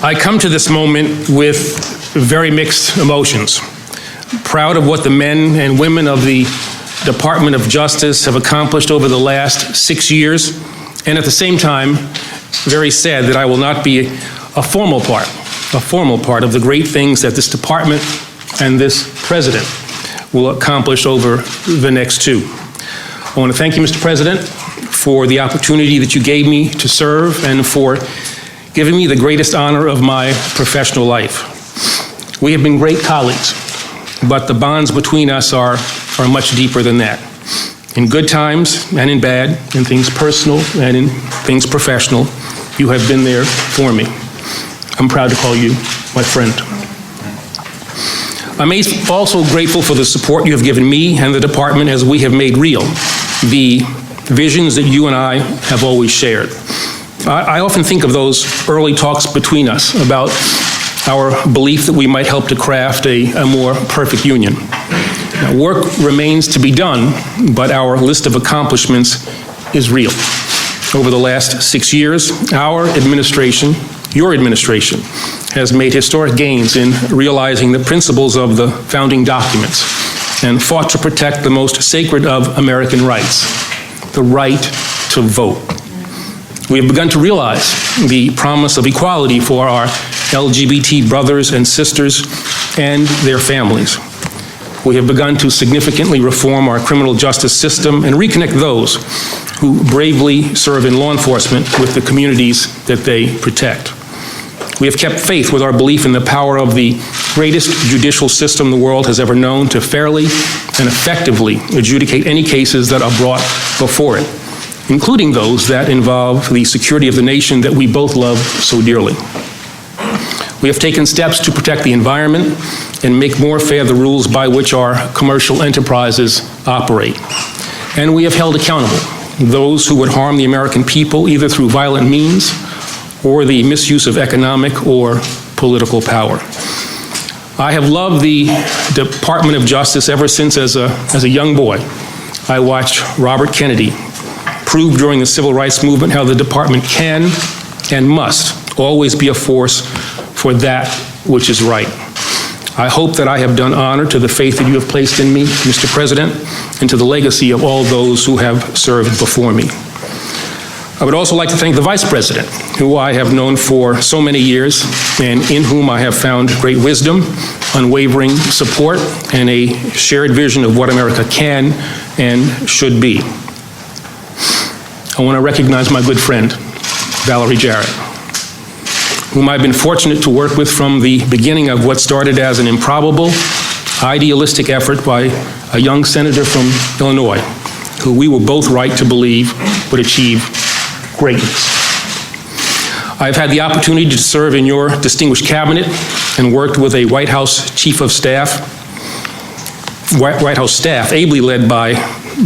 I come to this moment with very mixed emotions. Proud of what the men and women of the Department of Justice have accomplished over the last 6 years, and at the same time, very sad that I will not be a formal part of the great things that this department and this president will accomplish over the next 2. I want to thank you, Mr. President, for the opportunity that you gave me to serve and for giving me the greatest honor of my professional life. We have been great colleagues, but the bonds between us are much deeper than that. In good times and in bad, in things personal and in things professional, you have been there for me. I'm proud to call you my friend. I'm also grateful for the support you have given me and the department as we have made real the visions that you and I have always shared. I often think of those early talks between us about our belief that we might help to craft a more perfect union. Now, work remains to be done, but our list of accomplishments is real. Over the last 6 years, our administration, your administration, has made historic gains in realizing the principles of the founding documents and fought to protect the most sacred of American rights, the right to vote. We have begun to realize the promise of equality for our LGBT brothers and sisters and their families. We have begun to significantly reform our criminal justice system and reconnect those who bravely serve in law enforcement with the communities that they protect. We have kept faith with our belief in the power of the greatest judicial system the world has ever known to fairly and effectively adjudicate any cases that are brought before it, including those that involve the security of the nation that we both love so dearly. We have taken steps to protect the environment and make more fair the rules by which our commercial enterprises operate. And we have held accountable those who would harm the American people either through violent means or the misuse of economic or political power. I have loved the Department of Justice ever since as a young boy. I watched Robert Kennedy prove during the Civil Rights Movement how the department can and must always be a force for that which is right. I hope that I have done honor to the faith that you have placed in me, Mr. President, and to the legacy of all those who have served before me. I would also like to thank the Vice President, who I have known for so many years and in whom I have found great wisdom, unwavering support, and a shared vision of what America can and should be. I want to recognize my good friend, Valerie Jarrett, whom I've been fortunate to work with from the beginning of what started as an improbable, idealistic effort by a young senator from Illinois, who we were both right to believe would achieve greatness. I've had the opportunity to serve in your distinguished cabinet and worked with a White House staff ably led by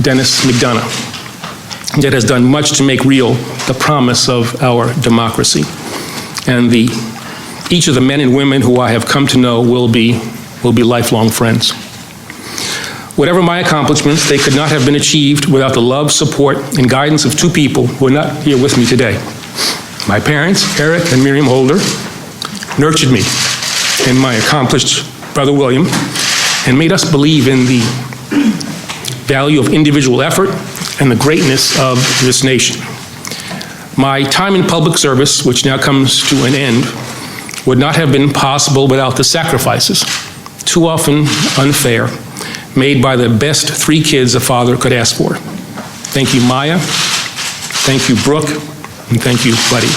Dennis McDonough, that has done much to make real the promise of our democracy. And each of the men and women who I have come to know will be lifelong friends. Whatever my accomplishments, they could not have been achieved without the love, support, and guidance of 2 people who are not here with me today. My parents, Eric and Miriam Holder, nurtured me and my accomplished brother William, and made us believe in the value of individual effort and the greatness of this nation. My time in public service, which now comes to an end, would not have been possible without the sacrifices, too often unfair, made by the best 3 kids a father could ask for. Thank you, Maya. Thank you, Brooke. And thank you, Buddy.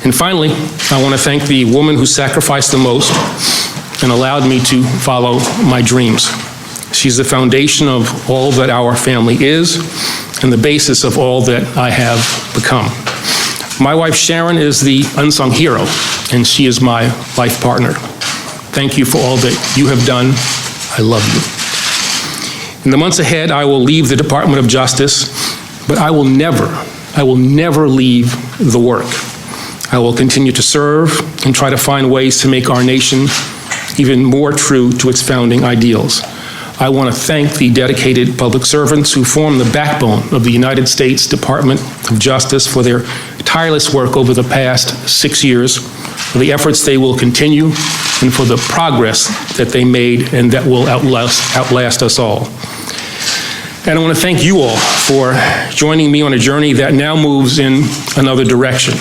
And finally, I want to thank the woman who sacrificed the most and allowed me to follow my dreams. She's the foundation of all that our family is and the basis of all that I have become. My wife, Sharon, is the unsung hero, and she is my life partner. Thank you for all that you have done. I love you. In the months ahead, I will leave the Department of Justice, but I will never leave the work. I will continue to serve and try to find ways to make our nation even more true to its founding ideals. I want to thank the dedicated public servants who form the backbone of the United States Department of Justice for their tireless work over the past 6 years, for the efforts they will continue, and for the progress that they made and that will outlast us all. And I want to thank you all for joining me on a journey that now moves in another direction,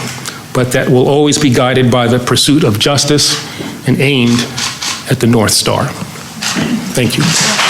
but that will always be guided by the pursuit of justice and aimed at the North Star. Thank you.